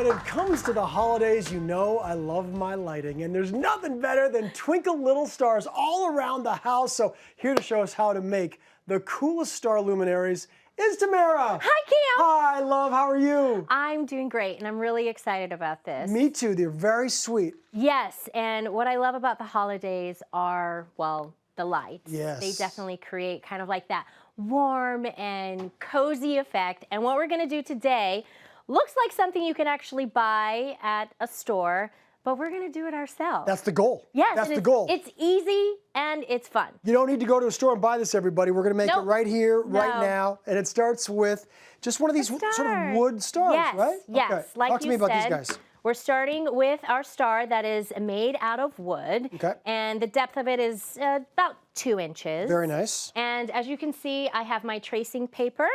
when it comes to the holidays, you know I love my lighting, and there's nothing better than twinkle little stars all around the house. So here to show us how to make the coolest star luminaries is Tamera. Hi, Cam. Hi, love. How are you? I'm doing great, and I'm really excited about this. Me too. They're very sweet. Yes, and what I love about the holidays are, well, the lights. Yes. They definitely create kind of like that warm and cozy effect. And what we're going to do today looks like something you can actually buy at a store, but we're going to do it ourselves. That's the goal. Yes, that's the goal. It's easy and it's fun. You don't need to go to a store and buy this, everybody. We're going to make it right here, right now. And it starts with just one of these sort of wood stars, right? Yes, okay. like Talk to me about these guys. We're starting with our star that is made out of wood. Okay. And the depth of it is about 2 inches. Very nice. And as you can see, I have my tracing paper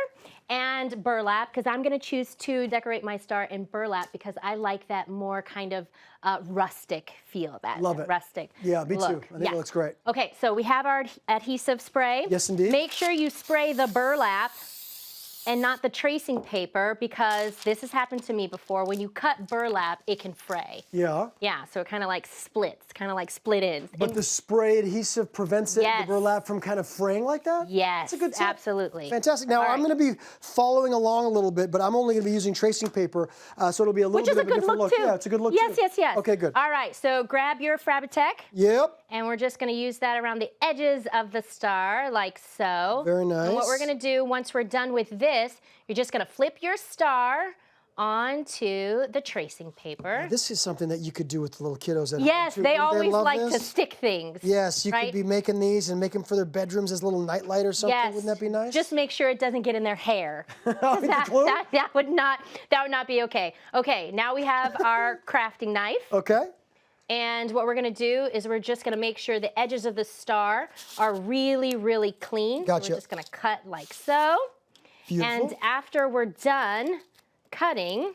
and burlap, because I'm going to choose to decorate my star in burlap because I like that more kind of rustic feel. Love it. Rustic. Yeah, me look. too. I think it looks great. Okay, so we have our adhesive spray. Yes, indeed. Make sure you spray the burlap and not the tracing paper, because this has happened to me before. When you cut burlap, it can fray. Yeah. Yeah, so it kind of like splits, kind of like split ends. But the spray adhesive prevents the burlap from kind of fraying like that? Yes, that's a good tip. Absolutely. Fantastic. Now, I'm going to be following along a little bit, but I'm only going to be using tracing paper, so it'll be a little bit of a different look. Too. Yeah, it's a good look too. Yes. Okay, good. All right, so grab your Fabri-Tac. Yep. And we're just going to use that around the edges of the star, like so. Very nice. And what we're going to do once we're done with this, you're just going to flip your star onto the tracing paper. Now, this is something that you could do with the little kiddos at home. Yes, they always like this? to stick things. Yes, you could be making these and make them for their bedrooms as a little nightlight or something. Yes. Wouldn't that be nice? Just make sure it doesn't get in their hair. that would not be okay. Okay, now we have our crafting knife. Okay. And what we're going to do is we're just going to make sure the edges of the star are really, really clean. Gotcha. So we're just going to cut like so. Beautiful. And after we're done cutting,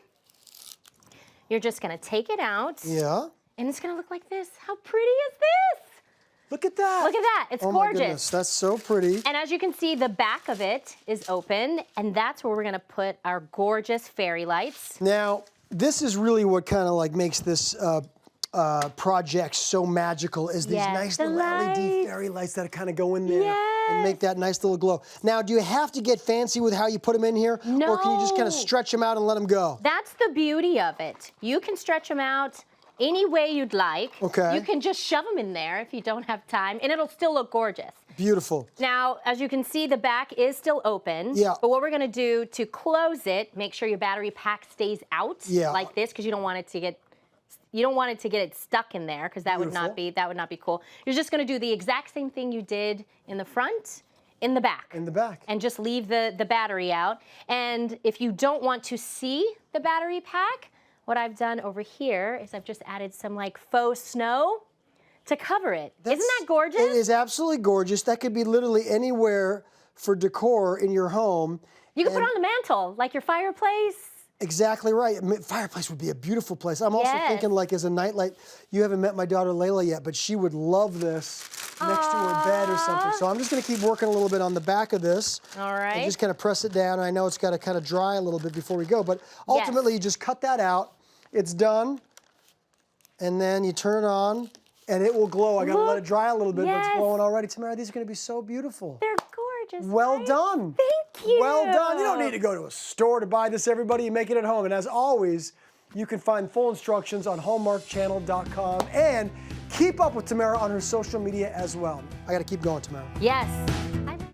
you're just going to take it out. Yeah. And it's going to look like this. How pretty is this? Look at that. Look at that. It's gorgeous. My goodness, that's so pretty. And as you can see, the back of it is open, and that's where we're going to put our gorgeous fairy lights. Now, this is really what kind of like makes this project so magical, is these nice little LED fairy lights that kind of go in there and make that nice little glow. Now, do you have to get fancy with how you put them in here? No. Or can you just kind of stretch them out and let them go? That's the beauty of it. You can stretch them out any way you'd like. Okay. You can just shove them in there if you don't have time, and it'll still look gorgeous. Beautiful. Now, as you can see, the back is still open. Yeah. But what we're going to do to close it, make sure your battery pack stays out like this, because you don't want it to get it stuck in there, because that would not be cool. You're just going to do the exact same thing you did in the front, in the back. In the back. And just leave the battery out. And if you don't want to see the battery pack, what I've done over here is I've just added some like faux snow to cover it. Isn't that gorgeous? It is absolutely gorgeous. That could be literally anywhere for decor in your home. You can put it on the mantle, like your fireplace. Exactly right. Fireplace would be a beautiful place. I'm also thinking like as a nightlight. You haven't met my daughter Layla yet, but she would love this next to her bed or something. So I'm just going to keep working a little bit on the back of this. All right. And just kind of press it down. I know it's got to kind of dry a little bit before we go, but ultimately you just cut that out. It's done. And then you turn it on and it will glow. I got to let it dry a little bit, but it's glowing already. Tamera, these are going to be so beautiful. They're gorgeous. Well done. Thank you. Well done. You don't need to go to a store to buy this, everybody. You make it at home. And as always, you can find full instructions on hallmarkchannel.com and keep up with Tamera on her social media as well. I got to keep going, Tamera. Yes.